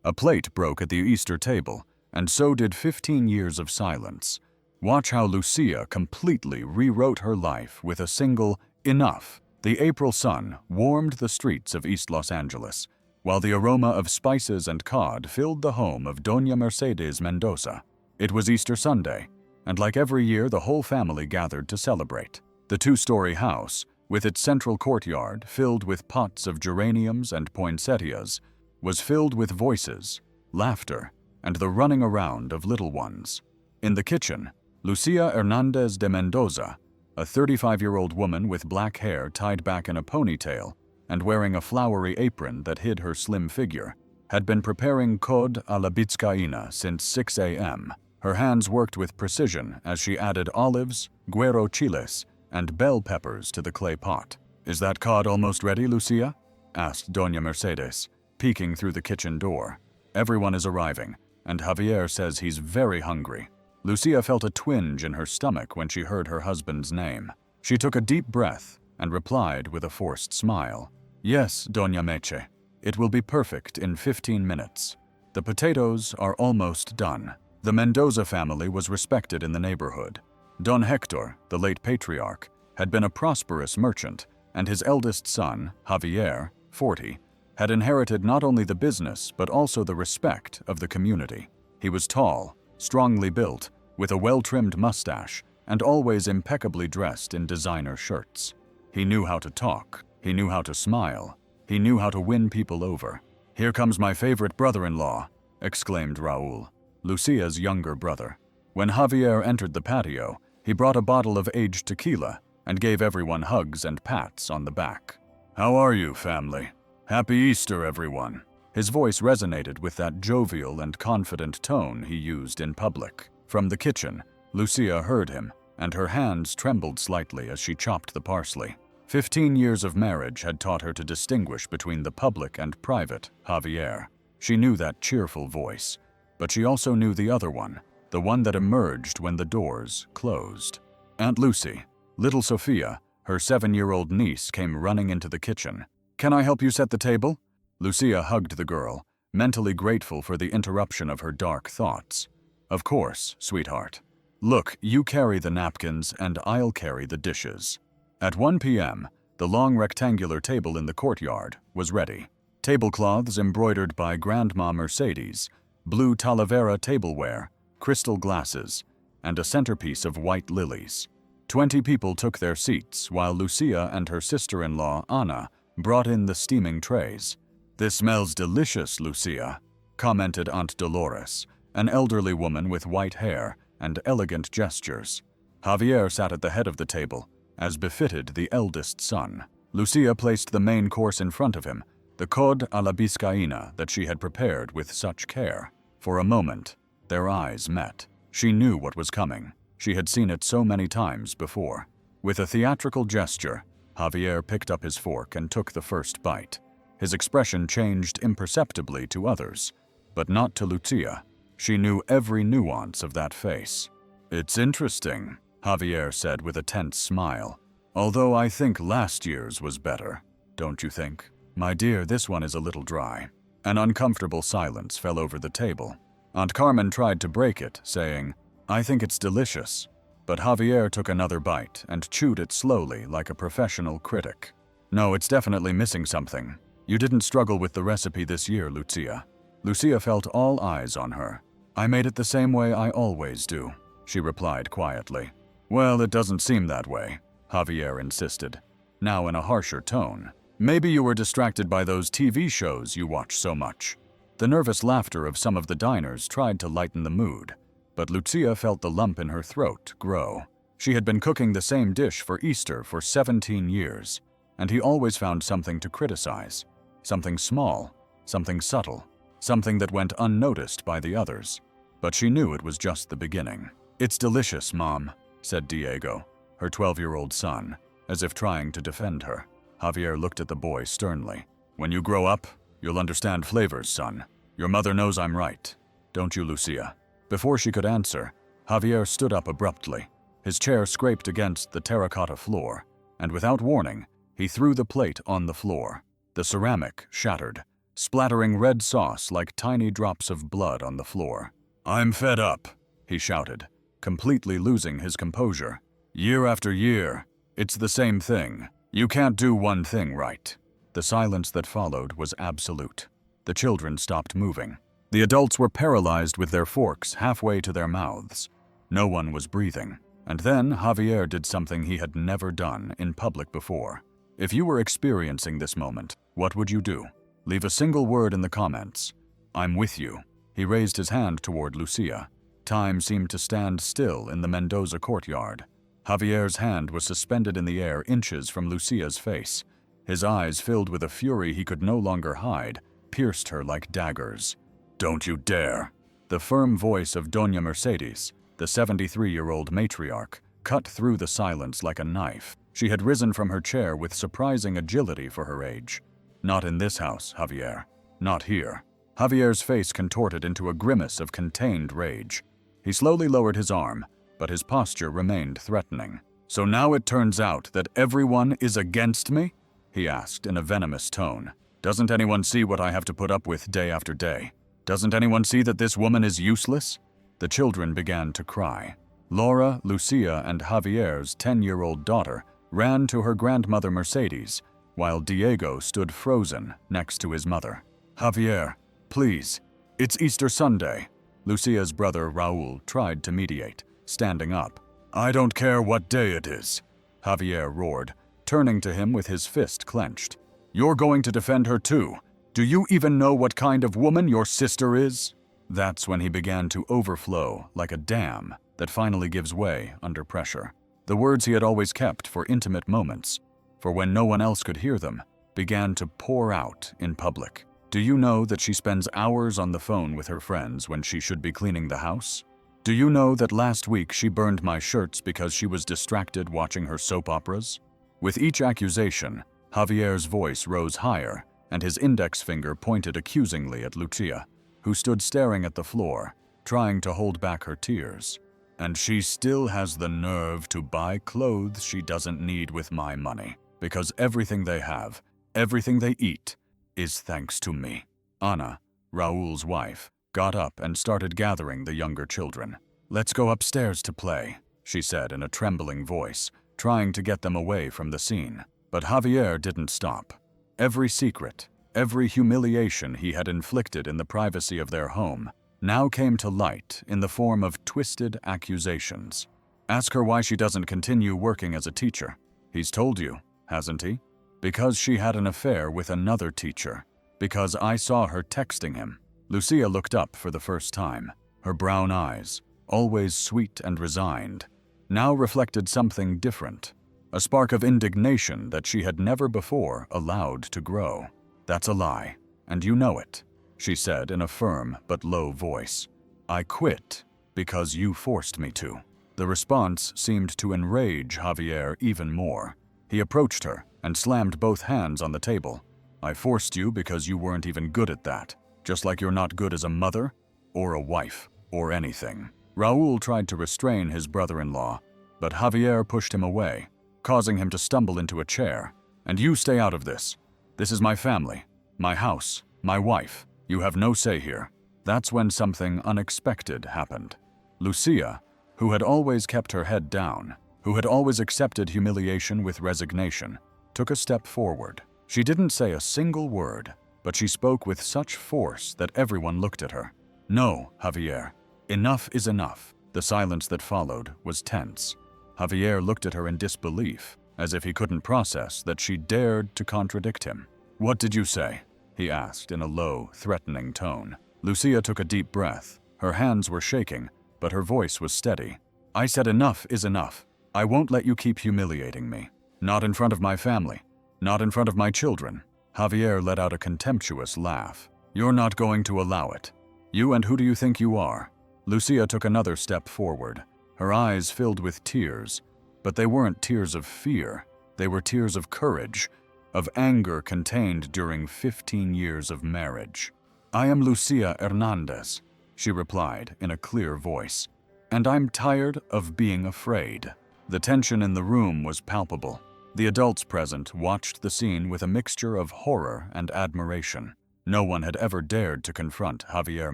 A plate broke at the Easter table, and so did 15 years of silence. Watch how Lucia completely rewrote her life with a single "enough." The April sun warmed the streets of East Los Angeles, while the aroma of spices and cod filled the home of Doña Mercedes Mendoza. It was Easter Sunday, and like every year, the whole family gathered to celebrate. The two-story house, with its central courtyard filled with pots of geraniums and poinsettias, was filled with voices, laughter, and the running around of little ones. In the kitchen, Lucia Hernandez de Mendoza, a 35-year-old woman with black hair tied back in a ponytail and wearing a flowery apron that hid her slim figure, had been preparing cod a la Vizcaína since 6 a.m. Her hands worked with precision as she added olives, guero chiles, and bell peppers to the clay pot. "Is that cod almost ready, Lucia?" asked Doña Mercedes, peeking through the kitchen door. "Everyone is arriving, and Javier says he's very hungry." Lucia felt a twinge in her stomach when she heard her husband's name. She took a deep breath and replied with a forced smile. "Yes, Doña Meche. It will be perfect in 15 minutes. The potatoes are almost done." The Mendoza family was respected in the neighborhood. Don Hector, the late patriarch, had been a prosperous merchant, and his eldest son, Javier, 40, had inherited not only the business but also the respect of the community. He was tall, strongly built, with a well-trimmed mustache, and always impeccably dressed in designer shirts. He knew how to talk, he knew how to smile, he knew how to win people over. "Here comes my favorite brother-in-law," exclaimed Raúl, Lucia's younger brother. When Javier entered the patio, he brought a bottle of aged tequila and gave everyone hugs and pats on the back. "How are you, family? Happy Easter, everyone." His voice resonated with that jovial and confident tone he used in public. From the kitchen, Lucia heard him, and her hands trembled slightly as she chopped the parsley. 15 years of marriage had taught her to distinguish between the public and private Javier. She knew that cheerful voice, but she also knew the other one, the one that emerged when the doors closed. Aunt Lucy, little Sophia, her 7-year-old niece, came running into the kitchen. "Can I help you set the table?" Lucia hugged the girl, mentally grateful for the interruption of her dark thoughts. "Of course, sweetheart. Look, you carry the napkins and I'll carry the dishes." At 1 p.m., the long rectangular table in the courtyard was ready. Tablecloths embroidered by Grandma Mercedes, blue Talavera tableware, crystal glasses, and a centerpiece of white lilies. 20 people took their seats while Lucia and her sister-in-law, Ana, brought in the steaming trays. "This smells delicious, Lucia," commented Aunt Dolores, an elderly woman with white hair and elegant gestures. Javier sat at the head of the table, as befitted the eldest son. Lucia placed the main course in front of him, the cod a la Vizcaína that she had prepared with such care. For a moment, their eyes met. She knew what was coming. She had seen it so many times before. With a theatrical gesture, Javier picked up his fork and took the first bite. His expression changed imperceptibly to others, but not to Lucia. She knew every nuance of that face. "It's interesting," Javier said with a tense smile. "Although I think last year's was better, don't you think?" "My dear, this one is a little dry." An uncomfortable silence fell over the table. Aunt Carmen tried to break it, saying, "I think it's delicious." But Javier took another bite and chewed it slowly like a professional critic. "No, it's definitely missing something. You didn't struggle with the recipe this year, Lucia." Lucia felt all eyes on her. "I made it the same way I always do," she replied quietly. "Well, it doesn't seem that way," Javier insisted, now in a harsher tone. "Maybe you were distracted by those TV shows you watch so much." The nervous laughter of some of the diners tried to lighten the mood, but Lucia felt the lump in her throat grow. She had been cooking the same dish for Easter for 17 years, and he always found something to criticize. Something small, something subtle, something that went unnoticed by the others. But she knew it was just the beginning. "It's delicious, Mom," said Diego, her 12-year-old son, as if trying to defend her. Javier looked at the boy sternly. "When you grow up, you'll understand flavors, son. Your mother knows I'm right. Don't you, Lucia?" Before she could answer, Javier stood up abruptly. His chair scraped against the terracotta floor, and without warning, he threw the plate on the floor. The ceramic shattered, splattering red sauce like tiny drops of blood on the floor. "I'm fed up," he shouted, completely losing his composure. "Year after year, it's the same thing. You can't do one thing right." The silence that followed was absolute. The children stopped moving. The adults were paralyzed with their forks halfway to their mouths. No one was breathing. And then Javier did something he had never done in public before. If you were experiencing this moment, what would you do? Leave a single word in the comments. "I'm with you." He raised his hand toward Lucia. Time seemed to stand still in the Mendoza courtyard. Javier's hand was suspended in the air inches from Lucia's face. His eyes, filled with a fury he could no longer hide, pierced her like daggers. "Don't you dare!" The firm voice of Doña Mercedes, the 73-year-old matriarch, cut through the silence like a knife. She had risen from her chair with surprising agility for her age. "Not in this house, Javier. Not here." Javier's face contorted into a grimace of contained rage. He slowly lowered his arm, but his posture remained threatening. "So now it turns out that everyone is against me?" he asked in a venomous tone. "Doesn't anyone see what I have to put up with day after day? Doesn't anyone see that this woman is useless?" The children began to cry. Laura, Lucia, and Javier's 10-year-old daughter ran to her grandmother Mercedes, while Diego stood frozen next to his mother. "Javier, please, it's Easter Sunday." Lucia's brother Raúl tried to mediate, standing up. "I don't care what day it is," Javier roared, turning to him with his fist clenched. "You're going to defend her too. Do you even know what kind of woman your sister is?" That's when he began to overflow like a dam that finally gives way under pressure. The words he had always kept for intimate moments, for when no one else could hear them, began to pour out in public. "Do you know that she spends hours on the phone with her friends when she should be cleaning the house? Do you know that last week she burned my shirts because she was distracted watching her soap operas?" With each accusation, Javier's voice rose higher, and his index finger pointed accusingly at Lucia, who stood staring at the floor, trying to hold back her tears. "And she still has the nerve to buy clothes she doesn't need with my money, because everything they have, everything they eat, is thanks to me." Ana, Raúl's wife, got up and started gathering the younger children. "Let's go upstairs to play," she said in a trembling voice, trying to get them away from the scene. But Javier didn't stop. Every secret, every humiliation he had inflicted in the privacy of their home now came to light in the form of twisted accusations. "Ask her why she doesn't continue working as a teacher. He's told you, hasn't he? Because she had an affair with another teacher. Because I saw her texting him." Lucia looked up for the first time. Her brown eyes, always sweet and resigned, now reflected something different, a spark of indignation that she had never before allowed to grow. "That's a lie, and you know it," she said in a firm but low voice. "I quit because you forced me to." The response seemed to enrage Javier even more. He approached her and slammed both hands on the table. "I forced you because you weren't even good at that, just like you're not good as a mother, or a wife, or anything." Raúl tried to restrain his brother-in-law, but Javier pushed him away, causing him to stumble into a chair. "And you stay out of this. This is my family, my house, my wife. You have no say here." That's when something unexpected happened. Lucia, who had always kept her head down, who had always accepted humiliation with resignation, took a step forward. She didn't say a single word, but she spoke with such force that everyone looked at her. "No, Javier. Enough is enough." The silence that followed was tense. Javier looked at her in disbelief, as if he couldn't process that she dared to contradict him. "What did you say?" he asked in a low, threatening tone. Lucia took a deep breath. Her hands were shaking, but her voice was steady. "I said enough is enough. I won't let you keep humiliating me. Not in front of my family. Not in front of my children." Javier let out a contemptuous laugh. "You're not going to allow it. You, and who do you think you are?" Lucia took another step forward, her eyes filled with tears, but they weren't tears of fear. They were tears of courage, of anger contained during 15 years of marriage. "I am Lucia Hernandez," she replied in a clear voice, "and I'm tired of being afraid." The tension in the room was palpable. The adults present watched the scene with a mixture of horror and admiration. No one had ever dared to confront Javier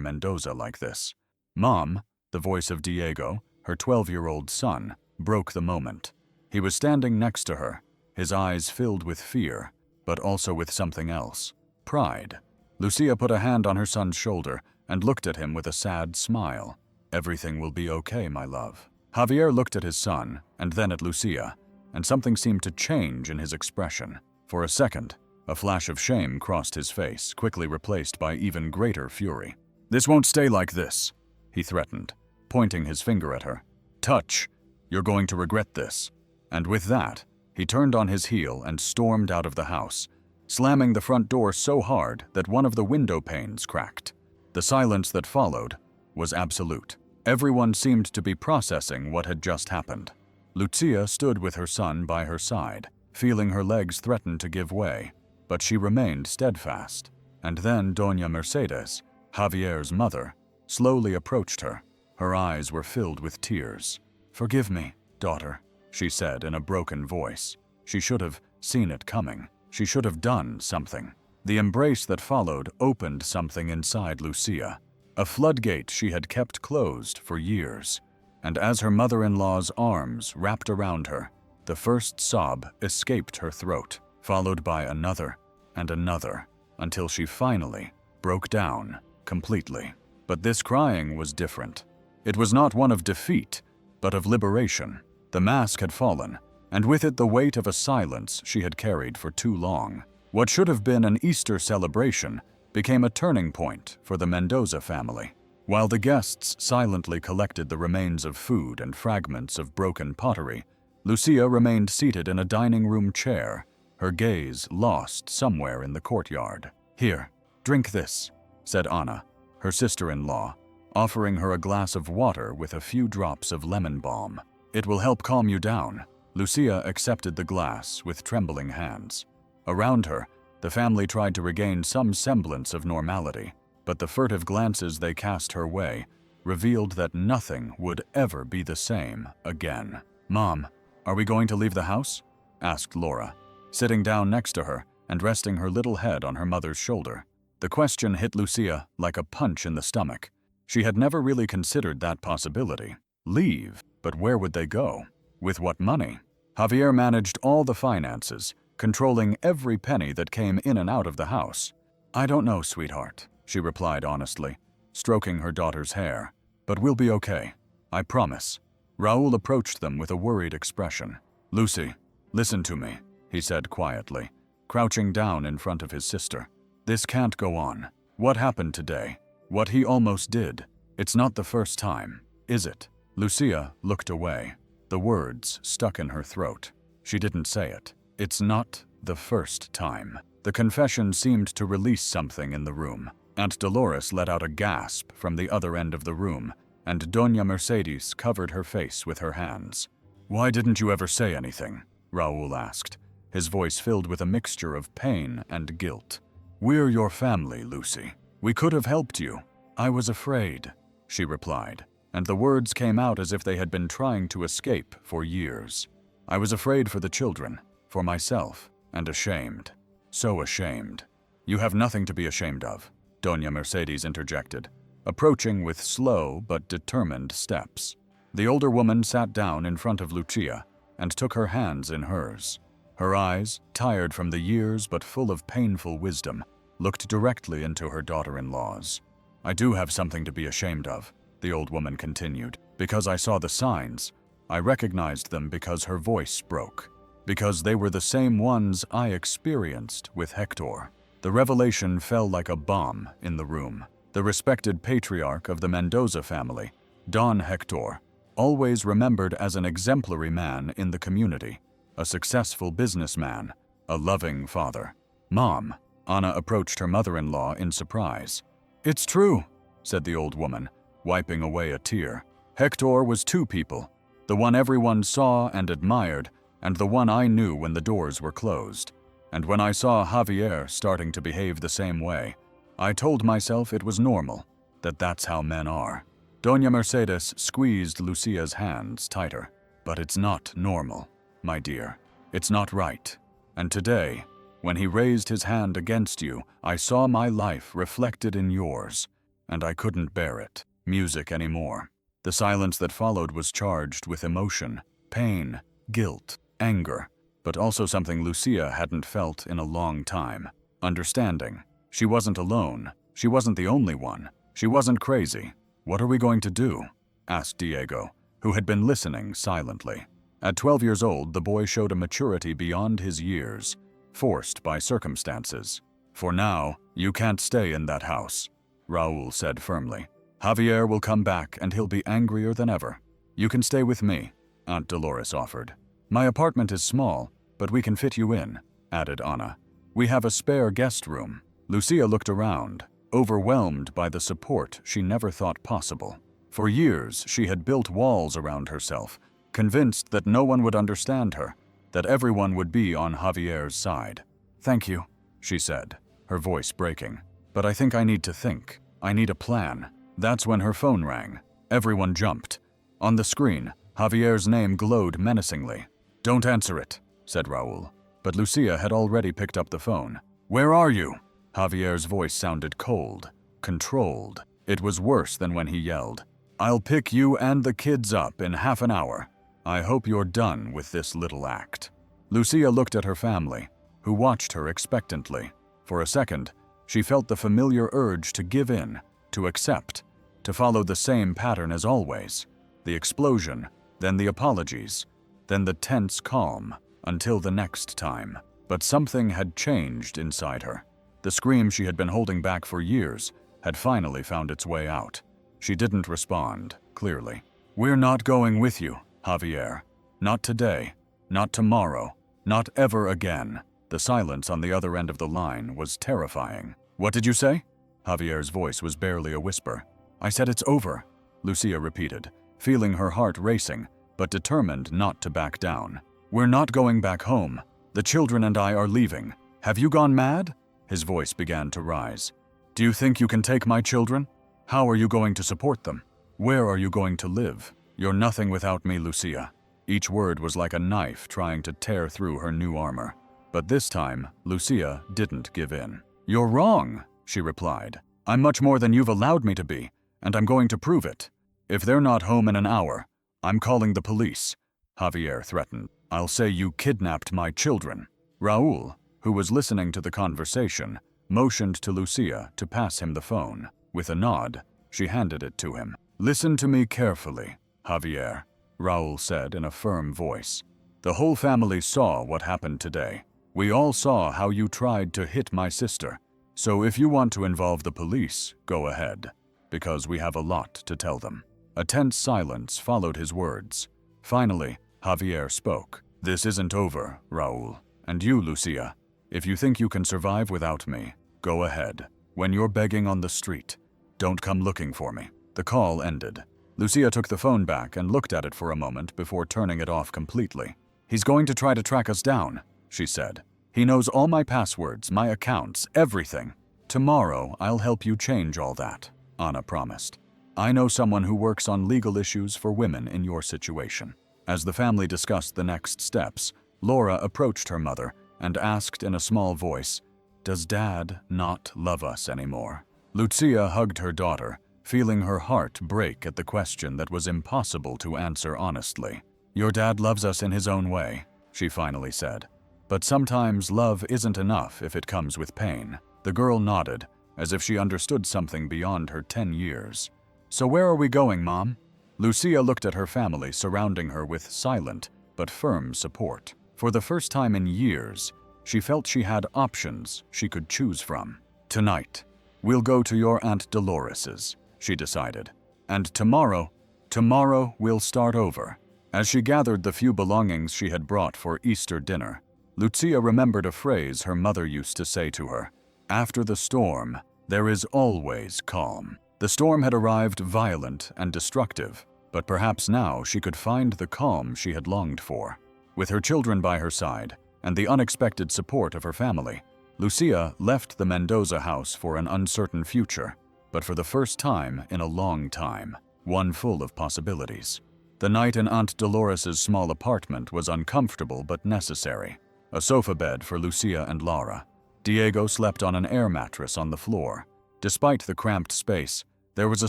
Mendoza like this. Mom, the voice of Diego, her 12-year-old son, broke the moment. He was standing next to her, his eyes filled with fear, but also with something else, pride. Lucia put a hand on her son's shoulder and looked at him with a sad smile. "Everything will be okay, my love." Javier looked at his son and then at Lucia, and something seemed to change in his expression. For a second, a flash of shame crossed his face, quickly replaced by even greater fury. "This won't stay like this," he threatened, pointing his finger at her. "Touch! You're going to regret this." And with that, he turned on his heel and stormed out of the house, slamming the front door so hard that one of the window panes cracked. The silence that followed was absolute. Everyone seemed to be processing what had just happened. Lucia stood with her son by her side, feeling her legs threaten to give way, but she remained steadfast. And then Doña Mercedes, Javier's mother, slowly approached her. Her eyes were filled with tears. "Forgive me, daughter," she said in a broken voice. She should have seen it coming. She should have done something. The embrace that followed opened something inside Lucia, a floodgate she had kept closed for years. And as her mother-in-law's arms wrapped around her, the first sob escaped her throat, followed by another and another, until she finally broke down completely. But this crying was different. It was not one of defeat, but of liberation. The mask had fallen, and with it the weight of a silence she had carried for too long. What should have been an Easter celebration became a turning point for the Mendoza family. While the guests silently collected the remains of food and fragments of broken pottery, Lucia remained seated in a dining room chair, her gaze lost somewhere in the courtyard. "Here, drink this," said Ana, her sister-in-law, offering her a glass of water with a few drops of lemon balm. "It will help calm you down." Lucia accepted the glass with trembling hands. Around her, the family tried to regain some semblance of normality, but the furtive glances they cast her way revealed that nothing would ever be the same again. "Mom, are we going to leave the house?" asked Laura, sitting down next to her and resting her little head on her mother's shoulder. The question hit Lucia like a punch in the stomach. She had never really considered that possibility. Leave? But where would they go? With what money? Javier managed all the finances, controlling every penny that came in and out of the house. "I don't know, sweetheart," she replied honestly, stroking her daughter's hair. "But we'll be okay. I promise." Raúl approached them with a worried expression. "Lucy, listen to me," he said quietly, crouching down in front of his sister. "This can't go on. What happened today? What he almost did? It's not the first time, is it?" Lucia looked away. The words stuck in her throat. She didn't say it. "It's not the first time." The confession seemed to release something in the room. Aunt Dolores let out a gasp from the other end of the room, and Doña Mercedes covered her face with her hands. "Why didn't you ever say anything?" Raúl asked, his voice filled with a mixture of pain and guilt. "We're your family, Lucy. We could have helped you." "I was afraid," she replied, and the words came out as if they had been trying to escape for years. "I was afraid for the children, for myself, and ashamed. So ashamed." "You have nothing to be ashamed of," Doña Mercedes interjected, approaching with slow but determined steps. The older woman sat down in front of Lucia and took her hands in hers. Her eyes, tired from the years but full of painful wisdom, looked directly into her daughter-in-law's. "I do have something to be ashamed of," the old woman continued, "because I saw the signs. I recognized them because her voice broke, because they were the same ones I experienced with Hector." The revelation fell like a bomb in the room. The respected patriarch of the Mendoza family, Don Hector, always remembered as an exemplary man in the community, a successful businessman, a loving father. "Mom," Ana approached her mother-in-law in surprise. "It's true," said the old woman, wiping away a tear. "Hector was two people, the one everyone saw and admired, and the one I knew when the doors were closed. And when I saw Javier starting to behave the same way, I told myself it was normal, that that's how men are." Doña Mercedes squeezed Lucia's hands tighter. "But it's not normal, my dear. It's not right. And today, When he raised his hand against you, I saw my life reflected in yours, and I couldn't bear it, music anymore. The silence that followed was charged with emotion, pain, guilt, anger, but also something Lucia hadn't felt in a long time. Understanding. She wasn't alone. She wasn't the only one. She wasn't crazy. "What are we going to do?" asked Diego, who had been listening silently. At 12 years old, the boy showed a maturity beyond his years, forced by circumstances. "For now, you can't stay in that house," Raúl said firmly. "Javier will come back and he'll be angrier than ever. You can stay with me," Aunt Dolores offered. "My apartment is small, but we can fit you in," added Ana. "We have a spare guest room." Lucia looked around, overwhelmed by the support she never thought possible. For years, she had built walls around herself, convinced that no one would understand her, that everyone would be on Javier's side. "Thank you," she said, her voice breaking. "But I think I need to think. I need a plan." That's when her phone rang. Everyone jumped. On the screen, Javier's name glowed menacingly. "Don't answer it," said Raúl. But Lucia had already picked up the phone. "Where are you?" Javier's voice sounded cold, controlled. It was worse than when he yelled. "I'll pick you and the kids up in half an hour. I hope you're done with this little act." Lucia looked at her family, who watched her expectantly. For a second, she felt the familiar urge to give in, to accept, to follow the same pattern as always. The explosion, then the apologies, then the tense calm, until the next time. But something had changed inside her. The scream she had been holding back for years had finally found its way out. She didn't respond, clearly. "We're not going with you, Javier. Not today, not tomorrow, not ever again." The silence on the other end of the line was terrifying. "What did you say?" Javier's voice was barely a whisper. "I said it's over," Lucia repeated, feeling her heart racing, but determined not to back down. "We're not going back home. The children and I are leaving. Have you gone mad?" His voice began to rise. "Do you think you can take my children? How are you going to support them? Where are you going to live? You're nothing without me, Lucia." Each word was like a knife trying to tear through her new armor. But this time, Lucia didn't give in. "You're wrong," she replied. "I'm much more than you've allowed me to be, and I'm going to prove it. If they're not home in an hour, I'm calling the police," Javier threatened. "I'll say you kidnapped my children." Raúl, who was listening to the conversation, motioned to Lucia to pass him the phone. With a nod, she handed it to him. "Listen to me carefully, Javier," Raúl said in a firm voice. "The whole family saw what happened today. We all saw how you tried to hit my sister. So if you want to involve the police, go ahead, because we have a lot to tell them." A tense silence followed his words. Finally, Javier spoke. "This isn't over, Raúl. And you, Lucia, if you think you can survive without me, go ahead. When you're begging on the street, don't come looking for me." The call ended. Lucia took the phone back and looked at it for a moment before turning it off completely. "He's going to try to track us down," she said. "He knows all my passwords, my accounts, everything. Tomorrow, I'll help you change all that," Ana promised. "I know someone who works on legal issues for women in your situation." As the family discussed the next steps, Laura approached her mother and asked in a small voice, "Does Dad not love us anymore?" Lucia hugged her daughter, feeling her heart break at the question that was impossible to answer honestly. "Your dad loves us in his own way," she finally said. "But sometimes love isn't enough if it comes with pain." The girl nodded, as if she understood something beyond her 10 years. "So where are we going, Mom?" Lucia looked at her family surrounding her with silent but firm support. For the first time in years, she felt she had options she could choose from. "Tonight, we'll go to your Aunt Dolores's," she decided. "And tomorrow we'll start over." As she gathered the few belongings she had brought for Easter dinner, Lucia remembered a phrase her mother used to say to her: "After the storm, there is always calm." The storm had arrived violent and destructive, but perhaps now she could find the calm she had longed for. With her children by her side and the unexpected support of her family, Lucia left the Mendoza house for an uncertain future, but for the first time in a long time, one full of possibilities. The night in Aunt Dolores's small apartment was uncomfortable but necessary. a sofa bed for Lucia and Laura. Diego slept on an air mattress on the floor. Despite the cramped space, there was a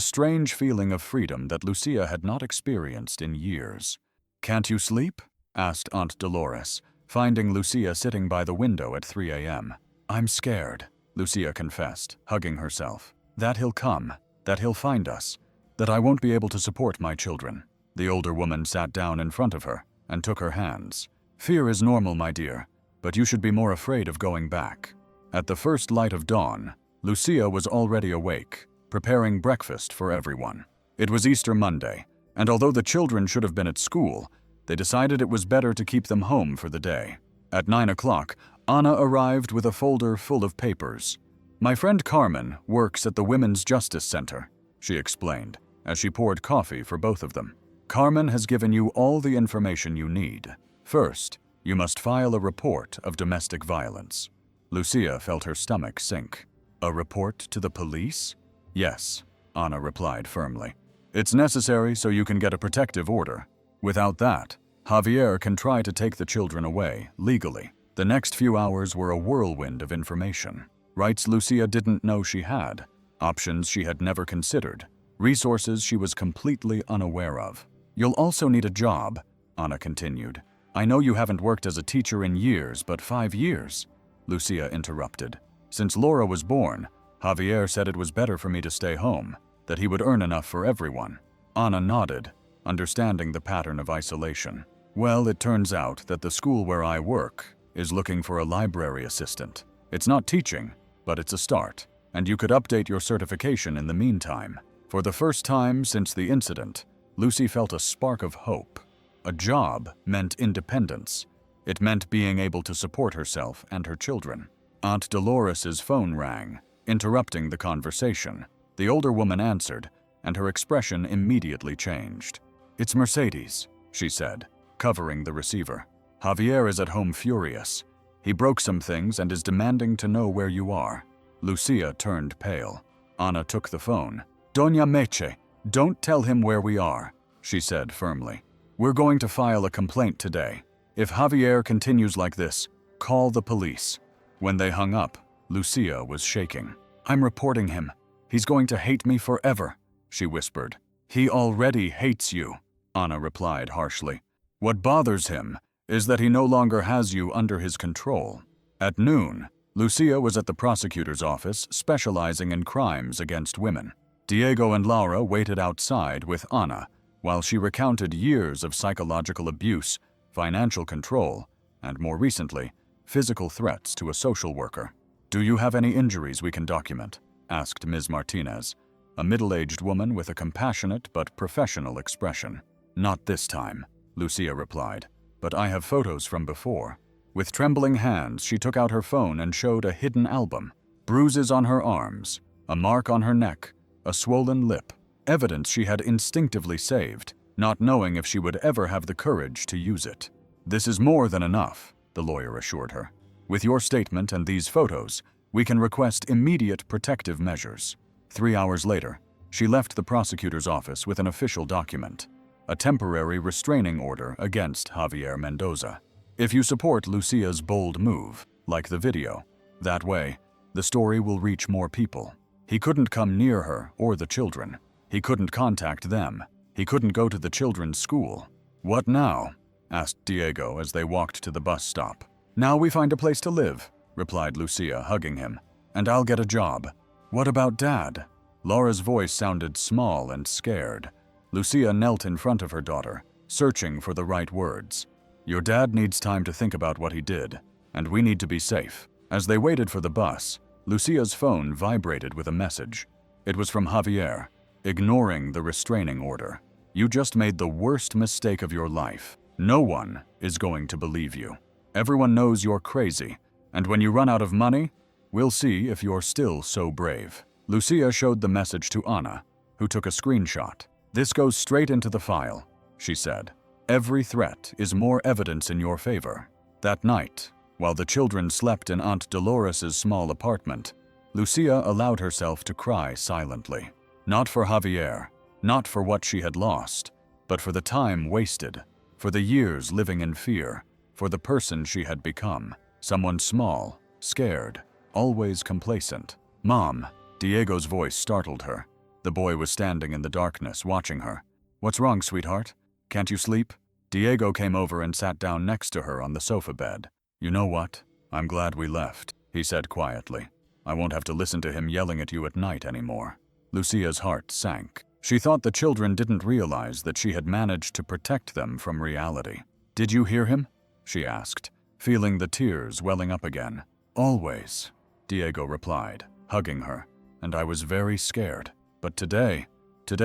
strange feeling of freedom that Lucia had not experienced in years. "Can't you sleep?" asked Aunt Dolores, finding Lucia sitting by the window at 3 a.m. "I'm scared," Lucia confessed, hugging herself. "That he'll come, that he'll find us, that I won't be able to support my children." The older woman sat down in front of her and took her hands. "Fear is normal, my dear, but you should be more afraid of going back." At the first light of dawn, Lucia was already awake, preparing breakfast for everyone. It was Easter Monday, and although the children should have been at school, they decided it was better to keep them home for the day. At 9 o'clock, Anna arrived with a folder full of papers. "My friend Carmen works at the Women's Justice Center," she explained, as she poured coffee for both of them. "Carmen has given you all the information you need. First, you must file a report of domestic violence." Lucia felt her stomach sink. "A report to the police?" "Yes," Anna replied firmly. "It's necessary so you can get a protective order. Without that, Javier can try to take the children away, legally." The next few hours were a whirlwind of information. Rights Lucia didn't know she had, options she had never considered, resources she was completely unaware of. "You'll also need a job," Anna continued. "I know you haven't worked as a teacher in years, but 5 years?" Lucia interrupted. "Since Laura was born, Javier said it was better for me to stay home, that he would earn enough for everyone." Anna nodded, understanding the pattern of isolation. "Well, it turns out that the school where I work is looking for a library assistant. It's not teaching, but it's a start, and you could update your certification in the meantime." For the first time since the incident, Lucy felt a spark of hope. A job meant independence. It meant being able to support herself and her children. Aunt Dolores's phone rang, interrupting the conversation. The older woman answered, and her expression immediately changed. "It's Mercedes," she said, covering the receiver. "Javier is at home furious. He broke some things and is demanding to know where you are." Lucia turned pale. Anna took the phone. "Doña Meche, don't tell him where we are," she said firmly. "We're going to file a complaint today. If Javier continues like this, call the police." When they hung up, Lucia was shaking. "I'm reporting him. He's going to hate me forever," she whispered. "He already hates you," Anna replied harshly. "What bothers him is that he no longer has you under his control." At noon, Lucia was at the prosecutor's office specializing in crimes against women. Diego and Laura waited outside with Anna while she recounted years of psychological abuse, financial control, and more recently, physical threats to a social worker. "Do you have any injuries we can document?" asked Ms. Martinez, a middle-aged woman with a compassionate but professional expression. "Not this time," Lucia replied, "but I have photos from before." With trembling hands, she took out her phone and showed a hidden album. Bruises on her arms, a mark on her neck, a swollen lip, evidence she had instinctively saved, not knowing if she would ever have the courage to use it. "This is more than enough," the lawyer assured her. "With your statement and these photos, we can request immediate protective measures." 3 hours later, she left the prosecutor's office with an official document, a temporary restraining order against Javier Mendoza. If you support Lucia's bold move, like the video, that way, the story will reach more people. He couldn't come near her or the children. He couldn't contact them. He couldn't go to the children's school. "What now?" asked Diego as they walked to the bus stop. "Now we find a place to live," replied Lucia, hugging him. "And I'll get a job." "What about Dad?" Laura's voice sounded small and scared. Lucia knelt in front of her daughter, searching for the right words. "Your dad needs time to think about what he did, and we need to be safe." As they waited for the bus, Lucia's phone vibrated with a message. It was from Javier, ignoring the restraining order. "You just made the worst mistake of your life. No one is going to believe you. Everyone knows you're crazy, and when you run out of money, we'll see if you're still so brave." Lucia showed the message to Anna, who took a screenshot. "This goes straight into the file," she said. "Every threat is more evidence in your favor." That night, while the children slept in Aunt Dolores's small apartment, Lucia allowed herself to cry silently. Not for Javier, not for what she had lost, but for the time wasted, for the years living in fear, for the person she had become. Someone small, scared, always complacent. "Mom," Diego's voice startled her. The boy was standing in the darkness, watching her. "What's wrong, sweetheart? Can't you sleep?" Diego came over and sat down next to her on the sofa bed. "You know what? I'm glad we left," he said quietly. "I won't have to listen to him yelling at you at night anymore." Lucia's heart sank. She thought the children didn't realize that she had managed to protect them from reality. "Did you hear him?" she asked, feeling the tears welling up again. "Always," Diego replied, hugging her. "And I was very scared. But today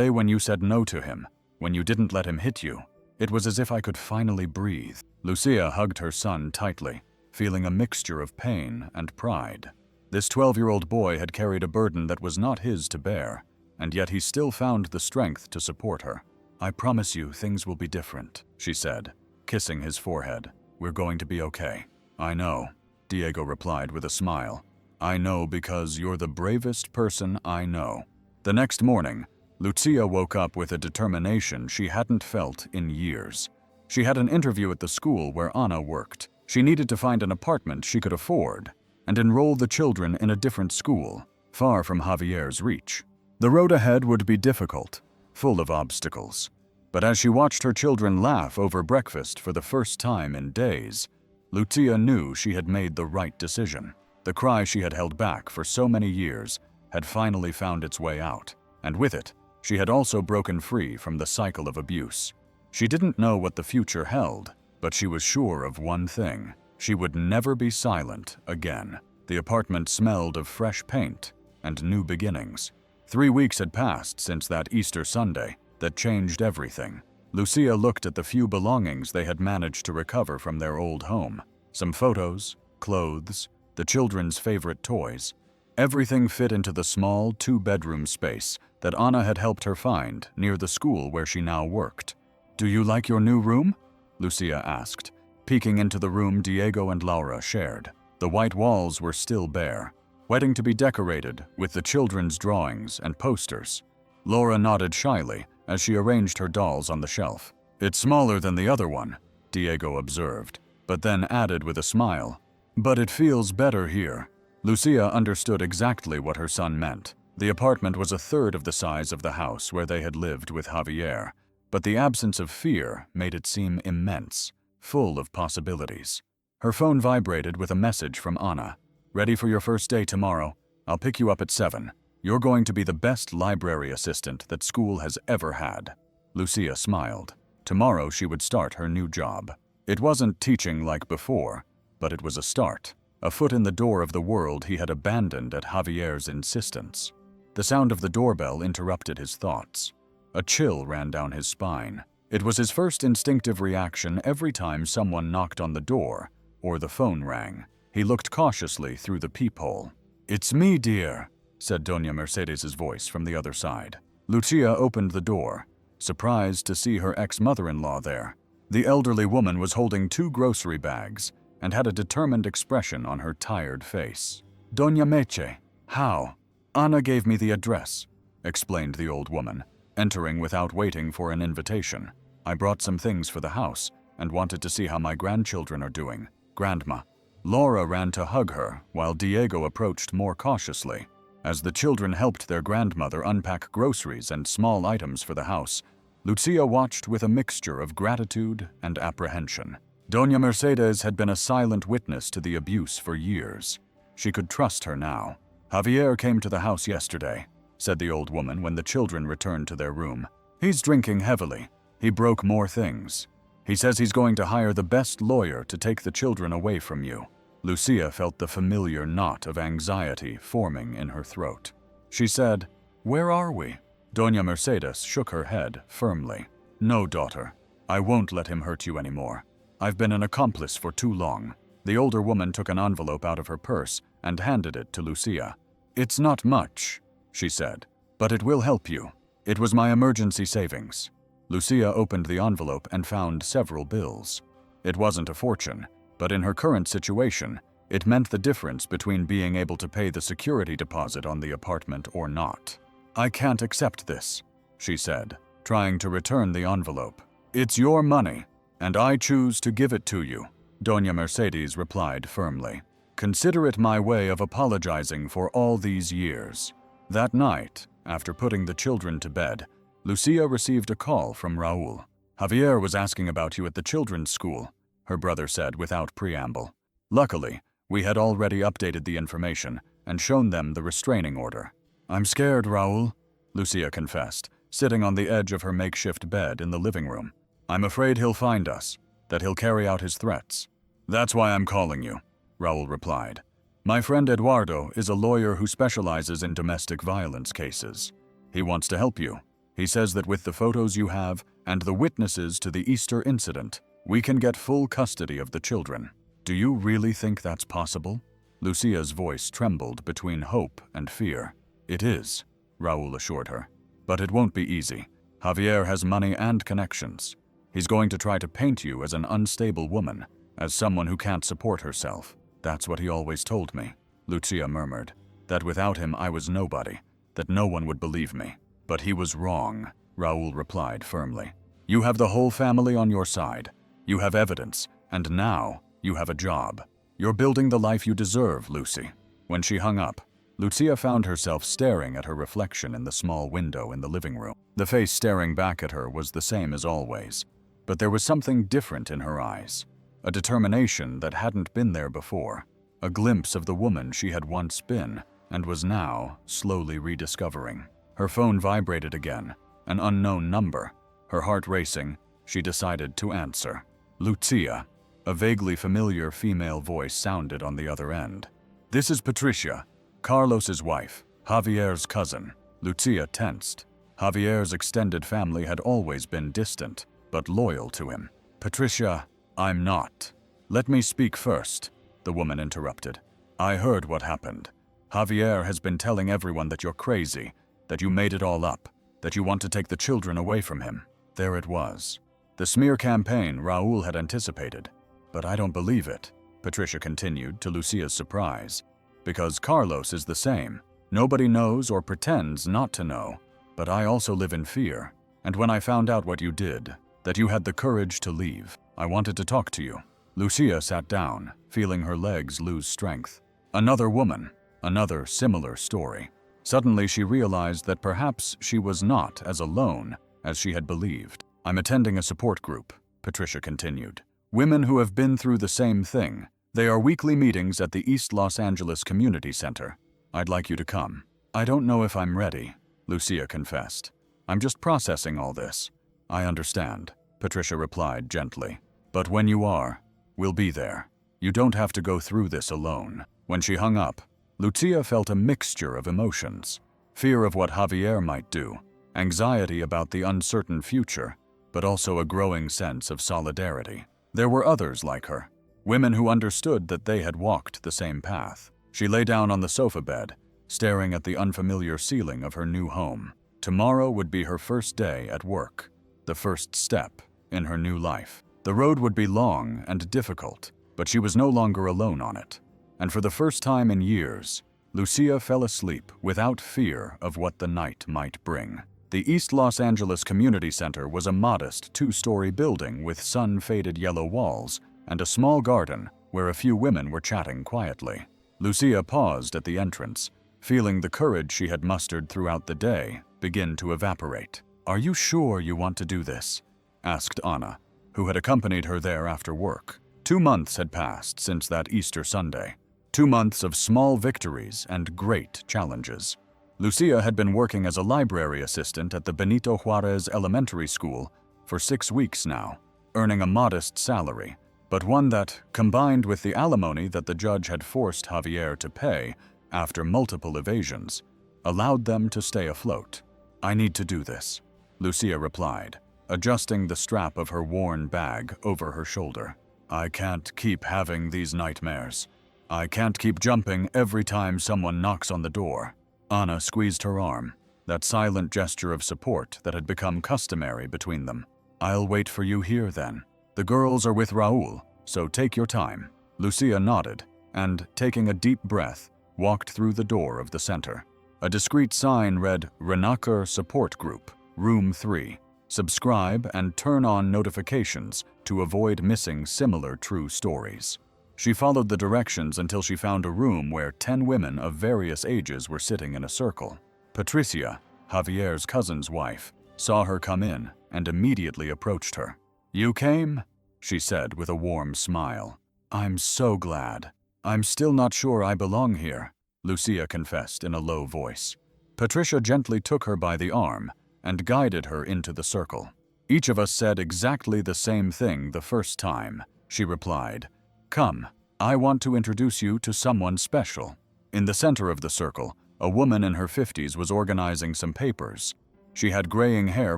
when you said no to him, when you didn't let him hit you, it was as if I could finally breathe." Lucia hugged her son tightly, feeling a mixture of pain and pride. This 12-year-old boy had carried a burden that was not his to bear, and yet he still found the strength to support her. "I promise you things will be different," she said, kissing his forehead. "We're going to be okay." "I know," Diego replied with a smile. "I know because you're the bravest person I know." The next morning, Lucia woke up with a determination she hadn't felt in years. She had an interview at the school where Anna worked. She needed to find an apartment she could afford and enroll the children in a different school, far from Javier's reach. The road ahead would be difficult, full of obstacles. But as she watched her children laugh over breakfast for the first time in days, Lucia knew she had made the right decision. The cry she had held back for so many years had finally found its way out, and with it, she had also broken free from the cycle of abuse. She didn't know what the future held, but she was sure of one thing: she would never be silent again. The apartment smelled of fresh paint and new beginnings. 3 weeks had passed since that Easter Sunday that changed everything. Lucia looked at the few belongings they had managed to recover from their old home. Some photos, clothes, the children's favorite toys. Everything fit into the small 2-bedroom space that Anna had helped her find near the school where she now worked. "Do you like your new room?" Lucia asked, peeking into the room Diego and Laura shared. The white walls were still bare, waiting to be decorated with the children's drawings and posters. Laura nodded shyly as she arranged her dolls on the shelf. "It's smaller than the other one," Diego observed, but then added with a smile, "But it feels better here." Lucia understood exactly what her son meant. The apartment was a third of the size of the house where they had lived with Javier, but the absence of fear made it seem immense, full of possibilities. Her phone vibrated with a message from Anna. "Ready for your first day tomorrow? I'll pick you up at 7. You're going to be the best library assistant that school has ever had." Lucia smiled. Tomorrow she would start her new job. It wasn't teaching like before, but it was a start, a foot in the door of the world he had abandoned at Javier's insistence. The sound of the doorbell interrupted his thoughts. A chill ran down his spine. It was his first instinctive reaction every time someone knocked on the door or the phone rang. He looked cautiously through the peephole. "It's me, dear," said Doña Mercedes's voice from the other side. Lucia opened the door, surprised to see her ex-mother-in-law there. The elderly woman was holding 2 grocery bags and had a determined expression on her tired face. "Doña Meche, how?" "Anna gave me the address," explained the old woman, entering without waiting for an invitation. "I brought some things for the house and wanted to see how my grandchildren are doing. Grandma." Laura ran to hug her while Diego approached more cautiously. As the children helped their grandmother unpack groceries and small items for the house, Lucia watched with a mixture of gratitude and apprehension. Doña Mercedes had been a silent witness to the abuse for years. She could trust her now. "Javier came to the house yesterday," said the old woman when the children returned to their room. "He's drinking heavily. He broke more things. He says he's going to hire the best lawyer to take the children away from you." Lucia felt the familiar knot of anxiety forming in her throat. She said, "Where are we?" Doña Mercedes shook her head firmly. "No, daughter. I won't let him hurt you anymore. I've been an accomplice for too long." The older woman took an envelope out of her purse and handed it to Lucia. "It's not much," she said, "but it will help you. It was my emergency savings." Lucia opened the envelope and found several bills. It wasn't a fortune, but in her current situation, it meant the difference between being able to pay the security deposit on the apartment or not. "I can't accept this," she said, trying to return the envelope. "It's your money, and I choose to give it to you." Doña Mercedes replied firmly. "Consider it my way of apologizing for all these years." That night, after putting the children to bed, Lucia received a call from Raúl. "Javier was asking about you at the children's school," her brother said without preamble. Luckily, we had already updated the information and shown them the restraining order. "I'm scared, Raúl," Lucia confessed, sitting on the edge of her makeshift bed in the living room. "I'm afraid he'll find us, that he'll carry out his threats." "That's why I'm calling you," Raúl replied. "My friend Eduardo is a lawyer who specializes in domestic violence cases. He wants to help you. He says that with the photos you have and the witnesses to the Easter incident, we can get full custody of the children. Do you really think that's possible?" Lucia's voice trembled between hope and fear. "It is," Raúl assured her. "But it won't be easy. Javier has money and connections. He's going to try to paint you as an unstable woman, as someone who can't support herself. That's what he always told me," Lucia murmured. "That without him I was nobody, that no one would believe me. But he was wrong," Raúl replied firmly. "You have the whole family on your side. You have evidence, and now you have a job. You're building the life you deserve, Lucy." When she hung up, Lucia found herself staring at her reflection in the small window in the living room. The face staring back at her was the same as always, but there was something different in her eyes. A determination that hadn't been there before. A glimpse of the woman she had once been and was now slowly rediscovering. Her phone vibrated again, an unknown number. Her heart racing, she decided to answer. "Lucia." A vaguely familiar female voice sounded on the other end. "This is Patricia, Carlos's wife, Javier's cousin." Lucia tensed. Javier's extended family had always been distant, but loyal to him. "Patricia, I'm not." "Let me speak first," the woman interrupted. "I heard what happened. Javier has been telling everyone that you're crazy, that you made it all up, that you want to take the children away from him." There it was. The smear campaign Raúl had anticipated. "But I don't believe it," Patricia continued to Lucia's surprise. "Because Carlos is the same. Nobody knows or pretends not to know. But I also live in fear. And when I found out what you did, that you had the courage to leave, I wanted to talk to you." Lucia sat down, feeling her legs lose strength. Another woman, another similar story. Suddenly she realized that perhaps she was not as alone as she had believed. "I'm attending a support group," Patricia continued. "Women who have been through the same thing. They are weekly meetings at the East Los Angeles Community Center. I'd like you to come." "I don't know if I'm ready," Lucia confessed. "I'm just processing all this." "I understand," Patricia replied gently. "But when you are, we'll be there. You don't have to go through this alone." When she hung up, Lucia felt a mixture of emotions. Fear of what Javier might do, anxiety about the uncertain future, but also a growing sense of solidarity. There were others like her, women who understood that they had walked the same path. She lay down on the sofa bed, staring at the unfamiliar ceiling of her new home. Tomorrow would be her first day at work, the first step in her new life. The road would be long and difficult, but she was no longer alone on it. And for the first time in years, Lucia fell asleep without fear of what the night might bring. The East Los Angeles Community Center was a modest 2-story building with sun-faded yellow walls and a small garden where a few women were chatting quietly. Lucia paused at the entrance, feeling the courage she had mustered throughout the day begin to evaporate. "Are you sure you want to do this?" asked Anna, who had accompanied her there after work. 2 months had passed since that Easter Sunday. 2 months of small victories and great challenges. Lucia had been working as a library assistant at the Benito Juarez Elementary School for 6 weeks now, earning a modest salary, but one that, combined with the alimony that the judge had forced Javier to pay after multiple evasions, allowed them to stay afloat. "I need to do this," Lucia replied, adjusting the strap of her worn bag over her shoulder. "I can't keep having these nightmares. I can't keep jumping every time someone knocks on the door." Anna squeezed her arm, that silent gesture of support that had become customary between them. "I'll wait for you here then. The girls are with Raúl, so take your time." Lucia nodded, and, taking a deep breath, walked through the door of the center. A discreet sign read, "Renaker Support Group, Room 3. subscribe, and turn on notifications to avoid missing similar true stories. She followed the directions until she found a room where 10 women of various ages were sitting in a circle. Patricia, Javier's cousin's wife, saw her come in and immediately approached her. "You came?" she said with a warm smile. "I'm so glad. I'm still not sure I belong here," Lucia confessed in a low voice. Patricia gently took her by the arm and guided her into the circle. "Each of us said exactly the same thing the first time," she replied. "Come, I want to introduce you to someone special." In the center of the circle, a woman in her 50s was organizing some papers. She had graying hair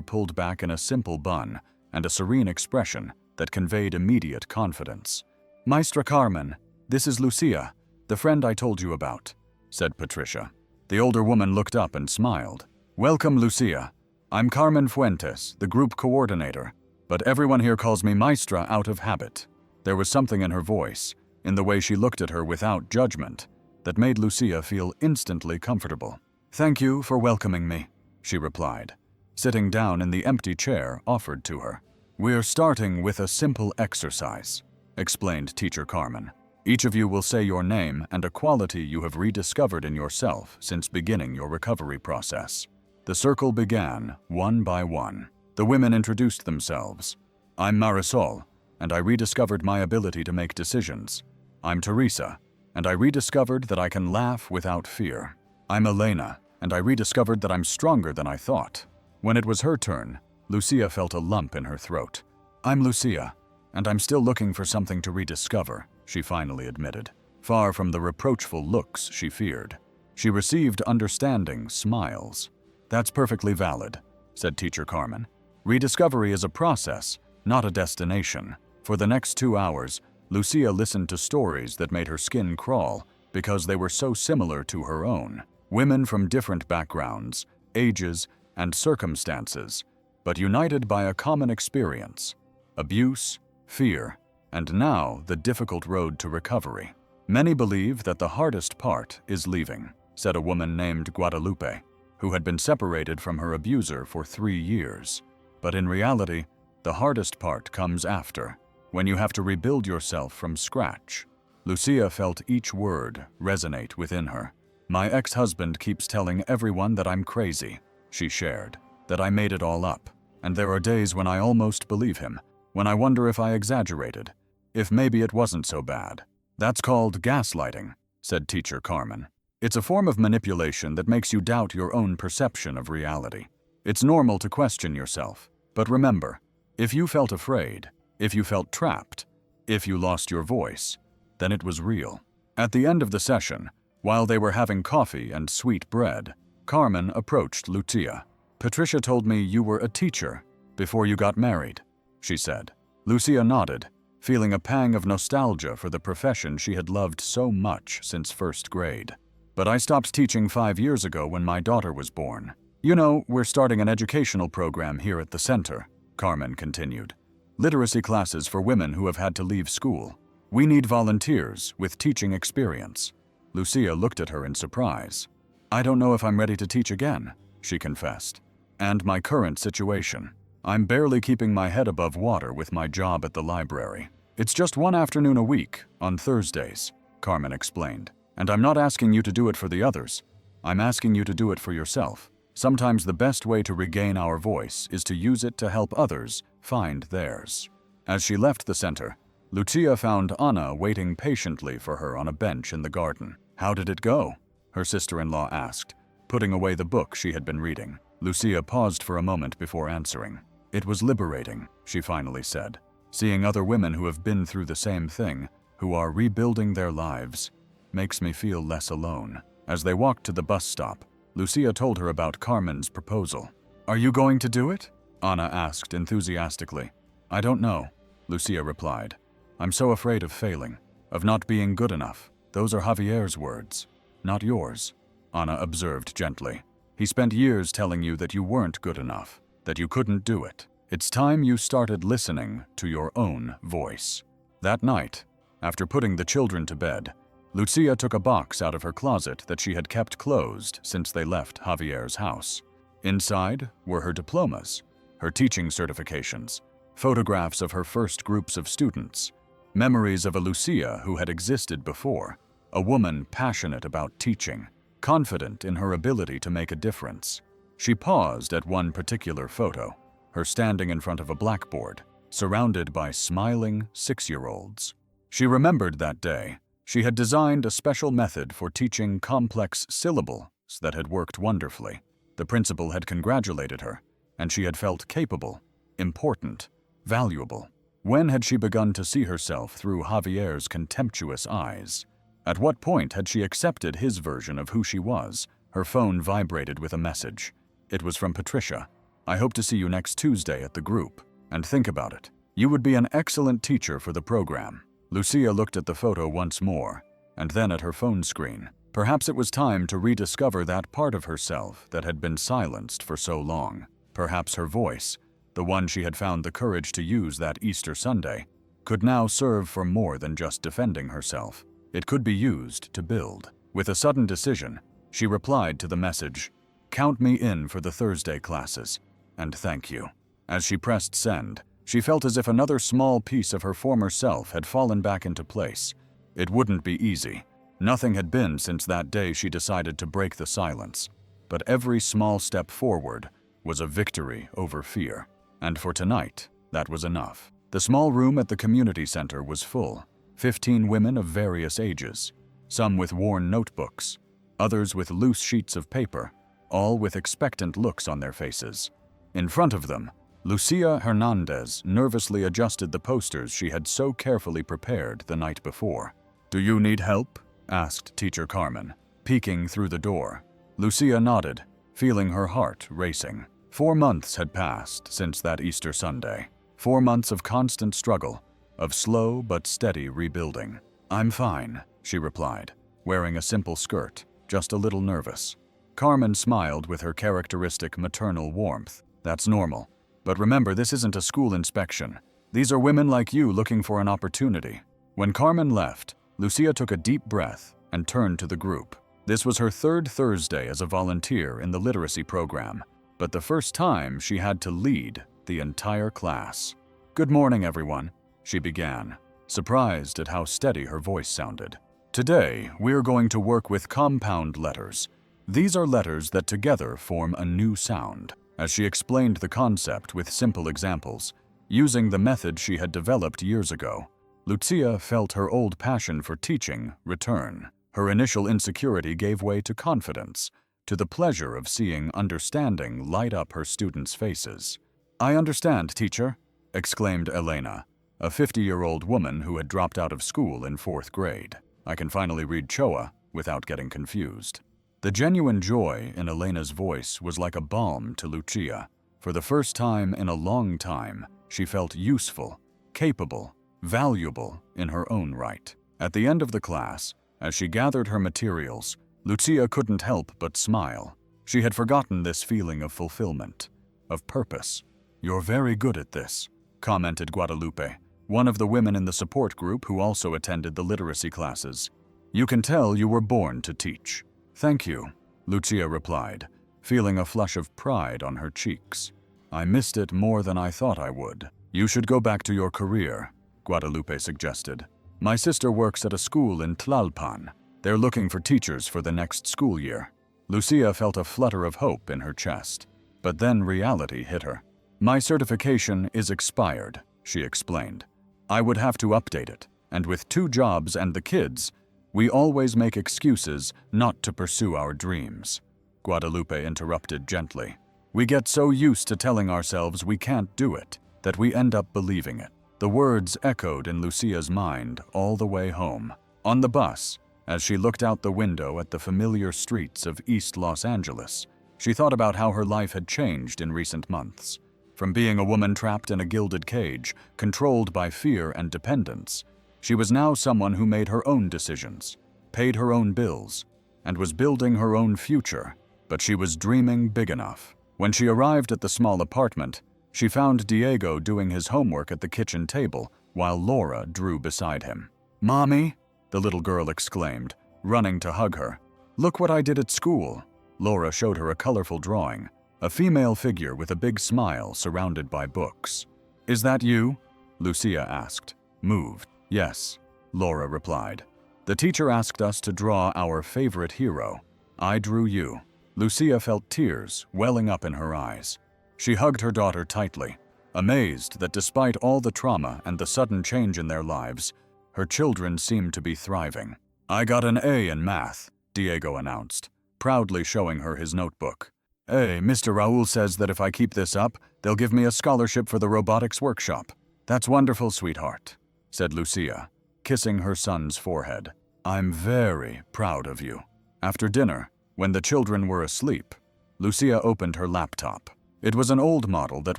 pulled back in a simple bun and a serene expression that conveyed immediate confidence. "Maestra Carmen, this is Lucia, the friend I told you about," said Patricia. The older woman looked up and smiled. "Welcome, Lucia. I'm Carmen Fuentes, the group coordinator, but everyone here calls me Maestra out of habit." There was something in her voice, in the way she looked at her without judgment, that made Lucia feel instantly comfortable. "Thank you for welcoming me," she replied, sitting down in the empty chair offered to her. "We're starting with a simple exercise," explained Teacher Carmen. "Each of you will say your name and a quality you have rediscovered in yourself since beginning your recovery process." The circle began, one by one. The women introduced themselves. "I'm Marisol, and I rediscovered my ability to make decisions. I'm Teresa, and I rediscovered that I can laugh without fear. I'm Elena, and I rediscovered that I'm stronger than I thought." When it was her turn, Lucia felt a lump in her throat. "I'm Lucia, and I'm still looking for something to rediscover," she finally admitted, far from the reproachful looks she feared. She received understanding smiles. "That's perfectly valid," said Teacher Carmen. "Rediscovery is a process, not a destination." For the next 2 hours, Lucia listened to stories that made her skin crawl because they were so similar to her own. Women from different backgrounds, ages, and circumstances, but united by a common experience: abuse, fear, and now the difficult road to recovery. "Many believe that the hardest part is leaving," said a woman named Guadalupe, who had been separated from her abuser for 3 years. "But in reality, the hardest part comes after, when you have to rebuild yourself from scratch." Lucia felt each word resonate within her. "My ex-husband keeps telling everyone that I'm crazy," she shared, "that I made it all up. And there are days when I almost believe him, when I wonder if I exaggerated, if maybe it wasn't so bad." "That's called gaslighting," said Teacher Carmen. "It's a form of manipulation that makes you doubt your own perception of reality. It's normal to question yourself, but remember, if you felt afraid, if you felt trapped, if you lost your voice, then it was real." At the end of the session, while they were having coffee and sweet bread, Carmen approached Lucia. "Patricia told me you were a teacher before you got married," she said. Lucia nodded, feeling a pang of nostalgia for the profession she had loved so much since first grade. "But I stopped teaching 5 years ago when my daughter was born. You know, we're starting an educational program here at the center," Carmen continued. "Literacy classes for women who have had to leave school. We need volunteers with teaching experience." Lucia looked at her in surprise. "I don't know if I'm ready to teach again," she confessed. "And my current situation. I'm barely keeping my head above water with my job at the library. It's just 1 afternoon a week, on Thursdays," Carmen explained. "And I'm not asking you to do it for the others. I'm asking you to do it for yourself. Sometimes the best way to regain our voice is to use it to help others find theirs." As she left the center, Lucia found Anna waiting patiently for her on a bench in the garden. "How did it go?" her sister-in-law asked, putting away the book she had been reading. Lucia paused for a moment before answering. "It was liberating," she finally said. "Seeing other women who have been through the same thing, who are rebuilding their lives, makes me feel less alone." As they walked to the bus stop, Lucia told her about Carmen's proposal. "Are you going to do it?" Anna asked enthusiastically. "I don't know," Lucia replied. "I'm so afraid of failing, of not being good enough." "Those are Javier's words, not yours," Anna observed gently. "He spent years telling you that you weren't good enough, that you couldn't do it. It's time you started listening to your own voice." That night, after putting the children to bed, Lucia took a box out of her closet that she had kept closed since they left Javier's house. Inside were her diplomas, her teaching certifications, photographs of her first groups of students, memories of a Lucia who had existed before, a woman passionate about teaching, confident in her ability to make a difference. She paused at one particular photo, her standing in front of a blackboard, surrounded by smiling 6-year-olds. She remembered that day. She had designed a special method for teaching complex syllables that had worked wonderfully. The principal had congratulated her, and she had felt capable, important, valuable. When had she begun to see herself through Javier's contemptuous eyes? At what point had she accepted his version of who she was? Her phone vibrated with a message. It was from Patricia. "I hope to see you next Tuesday at the group. And think about it. You would be an excellent teacher for the program." Lucia looked at the photo once more, and then at her phone screen. Perhaps it was time to rediscover that part of herself that had been silenced for so long. Perhaps her voice, the one she had found the courage to use that Easter Sunday, could now serve for more than just defending herself. It could be used to build. With a sudden decision, she replied to the message, "Count me in for the Thursday classes, and thank you." As she pressed send, she felt as if another small piece of her former self had fallen back into place. It wouldn't be easy. Nothing had been since that day she decided to break the silence. But every small step forward was a victory over fear. And for tonight, that was enough. The small room at the community center was full. 15 women of various ages, some with worn notebooks, others with loose sheets of paper, all with expectant looks on their faces. In front of them, Lucia Hernandez nervously adjusted the posters she had so carefully prepared the night before. "Do you need help?" asked Teacher Carmen, peeking through the door. Lucia nodded, feeling her heart racing. 4 months had passed since that Easter Sunday. 4 months of constant struggle, of slow but steady rebuilding. "I'm fine," she replied, wearing a simple skirt, just a little nervous. Carmen smiled with her characteristic maternal warmth. "That's normal. But remember, this isn't a school inspection. These are women like you looking for an opportunity." When Carmen left, Lucia took a deep breath and turned to the group. This was her 3rd Thursday as a volunteer in the literacy program, but the first time she had to lead the entire class. "Good morning, everyone," she began, surprised at how steady her voice sounded. "Today, we're going to work with compound letters. These are letters that together form a new sound." As she explained the concept with simple examples, using the method she had developed years ago, Lucia felt her old passion for teaching return. Her initial insecurity gave way to confidence, to the pleasure of seeing understanding light up her students' faces. "I understand, teacher," exclaimed Elena, a 50-year-old woman who had dropped out of school in 4th grade. "I can finally read Choa without getting confused." The genuine joy in Elena's voice was like a balm to Lucia. For the first time in a long time, she felt useful, capable, valuable in her own right. At the end of the class, as she gathered her materials, Lucia couldn't help but smile. She had forgotten this feeling of fulfillment, of purpose. "You're very good at this," commented Guadalupe, one of the women in the support group who also attended the literacy classes. "You can tell you were born to teach." "Thank you," Lucia replied, feeling a flush of pride on her cheeks. "I missed it more than I thought I would." "You should go back to your career," Guadalupe suggested. "My sister works at a school in Tlalpan. They're looking for teachers for the next school year." Lucia felt a flutter of hope in her chest, but then reality hit her. "My certification is expired," she explained. "I would have to update it, and with 2 jobs and the kids, we always make excuses not to pursue our dreams." Guadalupe interrupted gently. "We get so used to telling ourselves we can't do it that we end up believing it." The words echoed in Lucia's mind all the way home. On the bus, as she looked out the window at the familiar streets of East Los Angeles, she thought about how her life had changed in recent months. From being a woman trapped in a gilded cage, controlled by fear and dependence, she was now someone who made her own decisions, paid her own bills, and was building her own future, but she was dreaming big enough. When she arrived at the small apartment, she found Diego doing his homework at the kitchen table while Laura drew beside him. "Mommy," the little girl exclaimed, running to hug her. "Look what I did at school." Laura showed her a colorful drawing, a female figure with a big smile surrounded by books. "Is that you?" Lucia asked, moved. "Yes," Laura replied. "The teacher asked us to draw our favorite hero. I drew you." Lucia felt tears welling up in her eyes. She hugged her daughter tightly, amazed that despite all the trauma and the sudden change in their lives, her children seemed to be thriving. "I got an A in math," Diego announced, proudly showing her his notebook. "Hey, Mr. Raul says that if I keep this up, they'll give me a scholarship for the robotics workshop." "That's wonderful, sweetheart," said Lucia, kissing her son's forehead. "I'm very proud of you." After dinner, when the children were asleep, Lucia opened her laptop. It was an old model that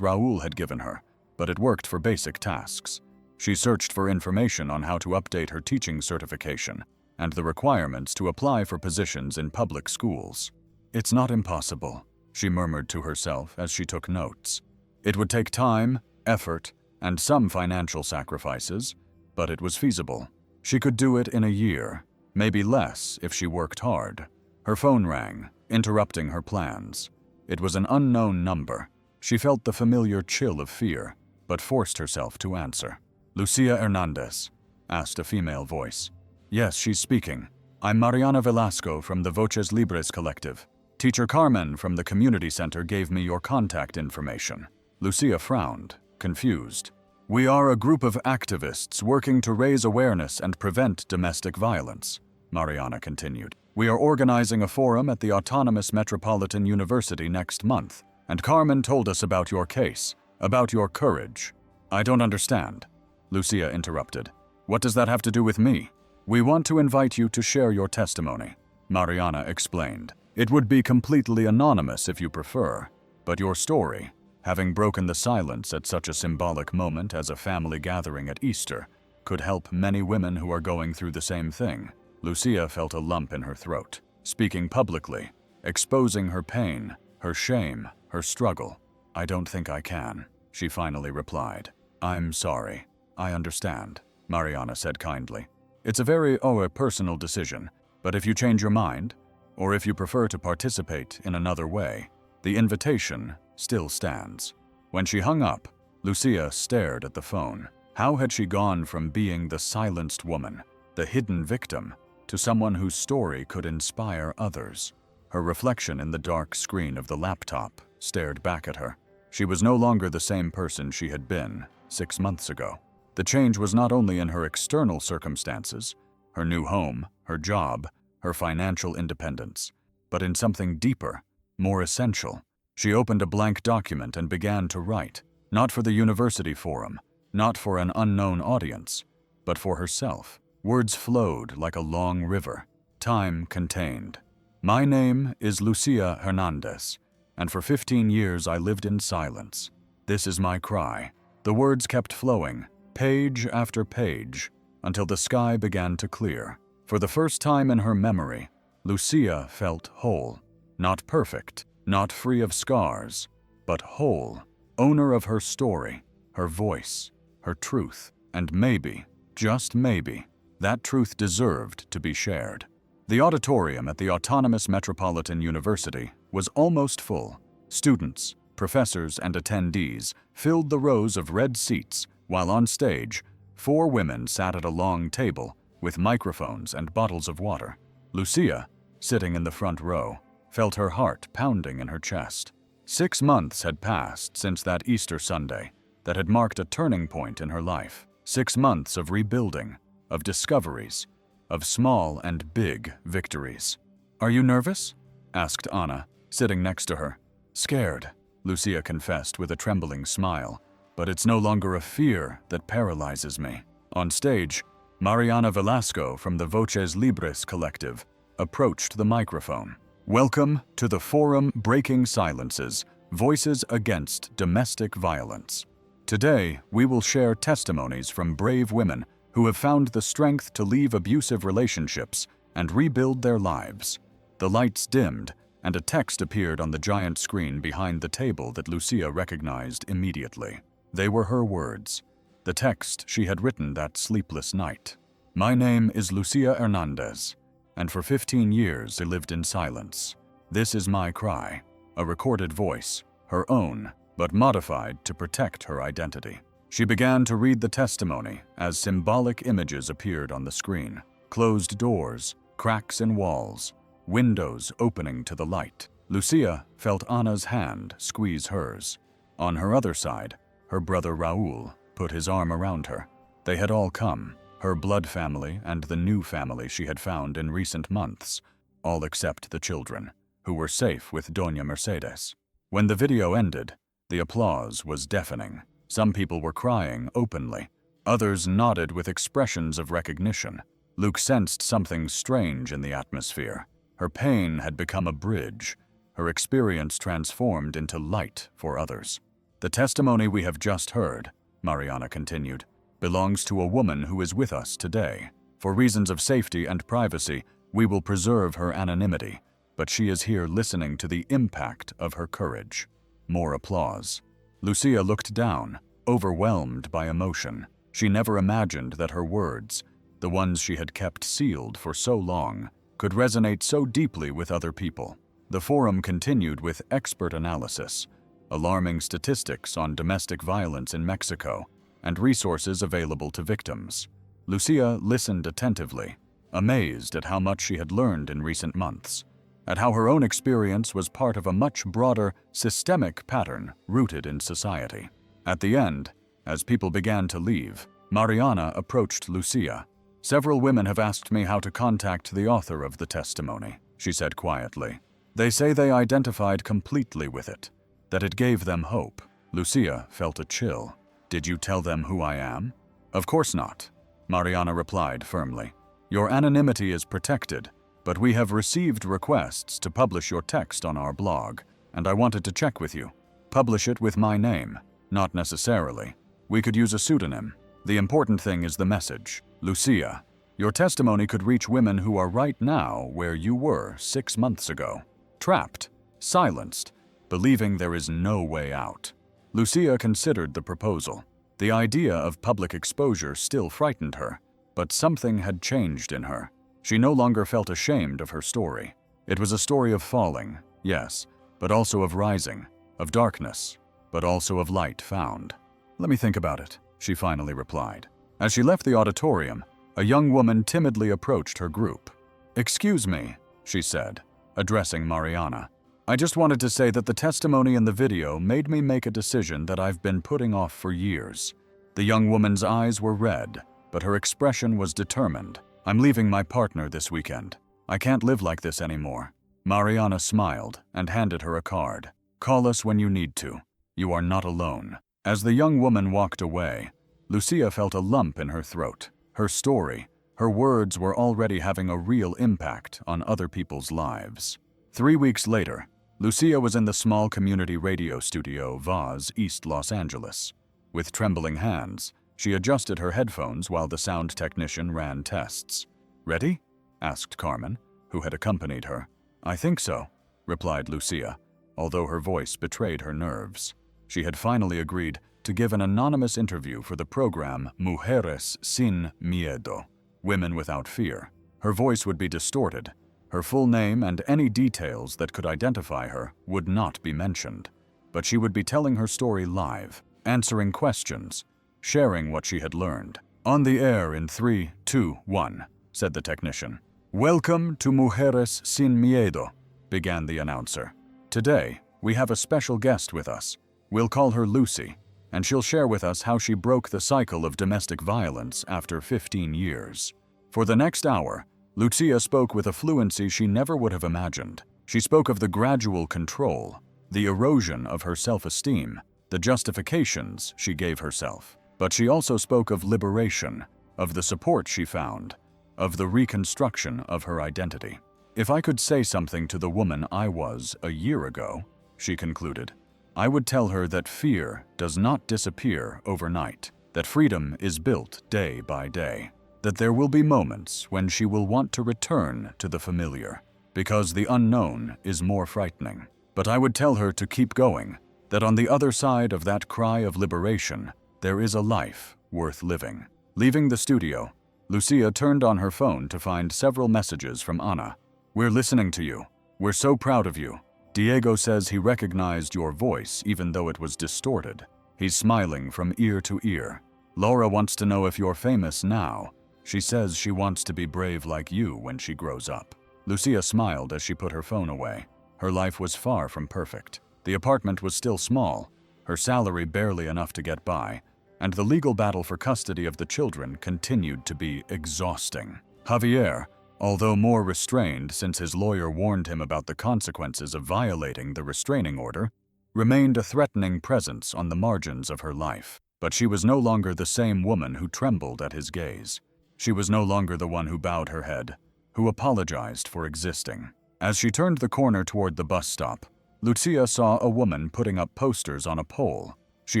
Raul had given her, but it worked for basic tasks. She searched for information on how to update her teaching certification and the requirements to apply for positions in public schools. "It's not impossible," she murmured to herself as she took notes. It would take time, effort, and some financial sacrifices, but it was feasible. She could do it in a year, maybe less if she worked hard. Her phone rang, interrupting her plans. It was an unknown number. She felt the familiar chill of fear, but forced herself to answer. "Lucia Hernandez?" asked a female voice. "Yes, she's speaking. I'm Mariana Velasco from the Voces Libres collective. Teacher Carmen from the community center gave me your contact information." Lucia frowned, confused. "We are a group of activists working to raise awareness and prevent domestic violence," Mariana continued. "We are organizing a forum at the Autonomous Metropolitan University next month, and Carmen told us about your case, about your courage." "I don't understand," Lucia interrupted. "What does that have to do with me?" "We want to invite you to share your testimony," Mariana explained. "It would be completely anonymous if you prefer, but your story, having broken the silence at such a symbolic moment as a family gathering at Easter, could help many women who are going through the same thing." Lucia felt a lump in her throat. Speaking publicly, exposing her pain, her shame, her struggle. "I don't think I can," she finally replied. "I'm sorry. I understand," Mariana said kindly. "It's a very personal decision, but if you change your mind, or if you prefer to participate in another way, the invitation still stands." When she hung up, Lucia stared at the phone. How had she gone from being the silenced woman, the hidden victim, to someone whose story could inspire others? Her reflection in the dark screen of the laptop stared back at her. She was no longer the same person she had been 6 months ago. The change was not only in her external circumstances, her new home, her job, her financial independence, but in something deeper, more essential. She opened a blank document and began to write, not for the university forum, not for an unknown audience, but for herself. Words flowed like a long river, time contained. "My name is Lucia Hernandez, and for 15 years I lived in silence. This is my cry." The words kept flowing, page after page, until the sky began to clear. For the first time in her memory, Lucia felt whole. Not perfect, not free of scars, but whole, owner of her story, her voice, her truth, and maybe, just maybe, that truth deserved to be shared. The auditorium at the Autonomous Metropolitan University was almost full. Students, professors, and attendees filled the rows of red seats, while on stage, 4 women sat at a long table with microphones and bottles of water. Lucia, sitting in the front row, felt her heart pounding in her chest. 6 months had passed since that Easter Sunday that had marked a turning point in her life. 6 months of rebuilding, of discoveries, of small and big victories. "Are you nervous?" asked Anna, sitting next to her. "Scared," Lucia confessed with a trembling smile. "But it's no longer a fear that paralyzes me." On stage, Mariana Velasco from the Voces Libres collective approached the microphone. "Welcome to the Forum Breaking Silences, Voices Against Domestic Violence. Today, we will share testimonies from brave women who have found the strength to leave abusive relationships and rebuild their lives." The lights dimmed, and a text appeared on the giant screen behind the table that Lucia recognized immediately. They were her words, the text she had written that sleepless night. "My name is Lucia Hernandez, and for 15 years I lived in silence. This is my cry. a recorded voice, her own, but modified to protect her identity. She began to read the testimony as symbolic images appeared on the screen. Closed doors, cracks in walls, windows opening to the light. Lucia felt Anna's hand squeeze hers. On her other side, her brother Raoul put his arm around her. They had all come, her blood family and the new family she had found in recent months, all except the children, who were safe with Doña Mercedes. When the video ended, the applause was deafening. Some people were crying openly. Others nodded with expressions of recognition. Luke sensed something strange in the atmosphere. Her pain had become a bridge, her experience transformed into light for others. The testimony we have just heard, Mariana continued, belongs to a woman who is with us today. For reasons of safety and privacy, we will preserve her anonymity, but she is here listening to the impact of her courage. More applause. Lucia looked down, overwhelmed by emotion. She never imagined that her words, the ones she had kept sealed for so long, could resonate so deeply with other people. The forum continued with expert analysis, alarming statistics on domestic violence in Mexico, and resources available to victims. Lucia listened attentively, amazed at how much she had learned in recent months, at how her own experience was part of a much broader, systemic pattern rooted in society. At the end, as people began to leave, Mariana approached Lucia. "Several women have asked me how to contact the author of the testimony," she said quietly. "They say they identified completely with it, that it gave them hope." Lucia felt a chill. "Did you tell them who I am?" "Of course not," Mariana replied firmly. "Your anonymity is protected, but we have received requests to publish your text on our blog, and I wanted to check with you. Publish it with my name. Not necessarily. We could use a pseudonym. The important thing is the message. Lucia, your testimony could reach women who are right now where you were 6 months ago. Trapped, silenced, believing there is no way out." Lucia considered the proposal. The idea of public exposure still frightened her, but something had changed in her. She no longer felt ashamed of her story. It was a story of falling, yes, but also of rising, of darkness, but also of light found. "Let me think about it," she finally replied. As she left the auditorium, a young woman timidly approached her group. "Excuse me," she said, addressing Mariana. "I just wanted to say that the testimony in the video made me make a decision that I've been putting off for years." The young woman's eyes were red, but her expression was determined. "I'm leaving my partner this weekend. I can't live like this anymore." Mariana smiled and handed her a card. "Call us when you need to. You are not alone." As the young woman walked away, Lucia felt a lump in her throat. Her story, her words were already having a real impact on other people's lives. 3 weeks later, Lucia was in the small community radio studio Vaz, East Los Angeles. With trembling hands, she adjusted her headphones while the sound technician ran tests. "Ready?" asked Carmen, who had accompanied her. "I think so," replied Lucia, although her voice betrayed her nerves. She had finally agreed to give an anonymous interview for the program Mujeres Sin Miedo, Women Without Fear. Her voice would be distorted. Her full name and any details that could identify her would not be mentioned. But she would be telling her story live, answering questions, sharing what she had learned. "On the air in 3, 2, 1, said the technician. "Welcome to Mujeres Sin Miedo," began the announcer. "Today, we have a special guest with us. We'll call her Lucy, and she'll share with us how she broke the cycle of domestic violence after 15 years. For the next hour, Lucia spoke with a fluency she never would have imagined. She spoke of the gradual control, the erosion of her self-esteem, the justifications she gave herself. But she also spoke of liberation, of the support she found, of the reconstruction of her identity. "If I could say something to the woman I was a year ago," she concluded, "I would tell her that fear does not disappear overnight, that freedom is built day by day, that there will be moments when she will want to return to the familiar, because the unknown is more frightening. But I would tell her to keep going, that on the other side of that cry of liberation, there is a life worth living." Leaving the studio, Lucia turned on her phone to find several messages from Anna. "We're listening to you. We're so proud of you. Diego says he recognized your voice even though it was distorted. He's smiling from ear to ear. Laura wants to know if you're famous now. She says she wants to be brave like you when she grows up. Lucia smiled as she put her phone away. Her life was far from perfect. The apartment was still small, her salary barely enough to get by, and the legal battle for custody of the children continued to be exhausting. Javier, although more restrained since his lawyer warned him about the consequences of violating the restraining order, remained a threatening presence on the margins of her life. But she was no longer the same woman who trembled at his gaze. She was no longer the one who bowed her head, who apologized for existing. As she turned the corner toward the bus stop, Lucia saw a woman putting up posters on a pole. She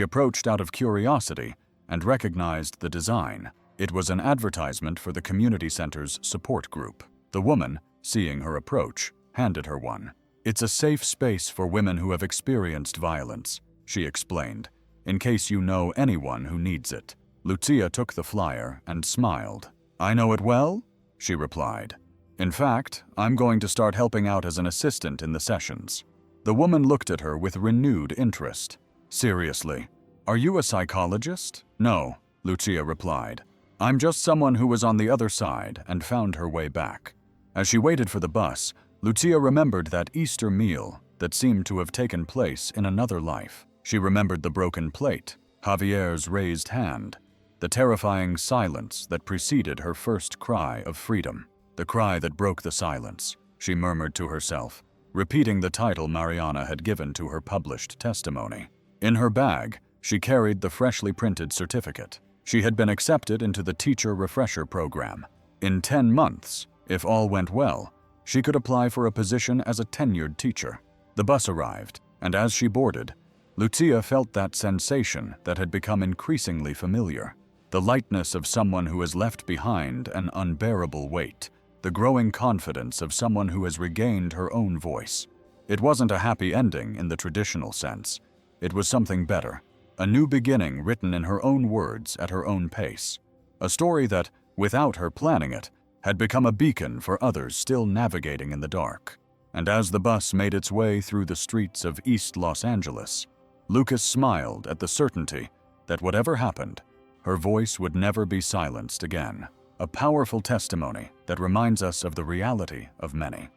approached out of curiosity and recognized the design. It was an advertisement for the community center's support group. The woman, seeing her approach, handed her one. "It's a safe space for women who have experienced violence," she explained, "in case you know anyone who needs it." Lucia took the flyer and smiled. "I know it well," she replied. "In fact, I'm going to start helping out as an assistant in the sessions." The woman looked at her with renewed interest. "Seriously, are you a psychologist?" "No," Lucia replied. "I'm just someone who was on the other side and found her way back." As she waited for the bus, Lucia remembered that Easter meal that seemed to have taken place in another life. She remembered the broken plate, Javier's raised hand, the terrifying silence that preceded her first cry of freedom. The cry that broke the silence, she murmured to herself, repeating the title Mariana had given to her published testimony. In her bag, she carried the freshly printed certificate. She had been accepted into the teacher refresher program. In 10 months, if all went well, she could apply for a position as a tenured teacher. The bus arrived, and as she boarded, Lucia felt that sensation that had become increasingly familiar. The lightness of someone who has left behind an unbearable weight. The growing confidence of someone who has regained her own voice. It wasn't a happy ending in the traditional sense. It was something better. A new beginning written in her own words at her own pace. A story that, without her planning it, had become a beacon for others still navigating in the dark. And as the bus made its way through the streets of East Los Angeles, Lucas smiled at the certainty that whatever happened, her voice would never be silenced again. A powerful testimony that reminds us of the reality of many.